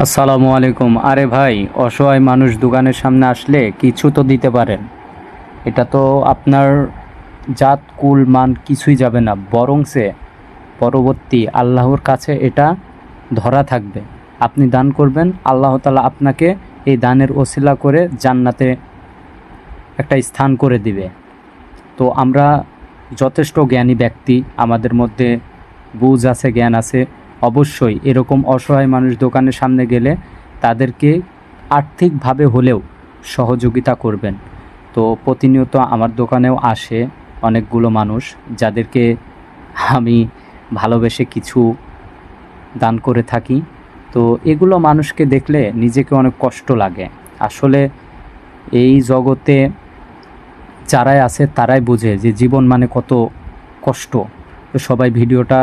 আসসালামু আলাইকুম। আরে ভাই, অসহায় মানুষ দোকানের সামনে আসলে কিছু তো দিতে পারেন। এটা তো আপনার জাত কুল মান কিছুই যাবে না, বরং সে পরবর্তী আল্লাহর কাছে এটা ধরা থাকবে। আপনি দান করবেন, আল্লাহ তাআলা আপনাকে এই দানের ওসিলা করে জান্নাতে একটা স্থান করে দিবে। তো আমরা যথেষ্ট জ্ঞানী ব্যক্তি, আমাদের মধ্যে বুঝ আছে, জ্ঞান আছে। অবশ্যই এরকম অসহায় মানুষ দোকানের সামনে গেলে তাদেরকে আর্থিকভাবে হলেও সহযোগিতা করবেন। তো প্রতিনিয়ত আমার দোকানেও আসে অনেকগুলো মানুষ, যাদেরকে আমি ভালোবেসে কিছু দান করে থাকি। তো এগুলো মানুষকে দেখলে নিজেকে অনেক কষ্ট লাগে। আসলে এই জগতে যারাই আছে তারাই বোঝে যে জীবন মানে কত কষ্ট। তো সবাই ভিডিওটা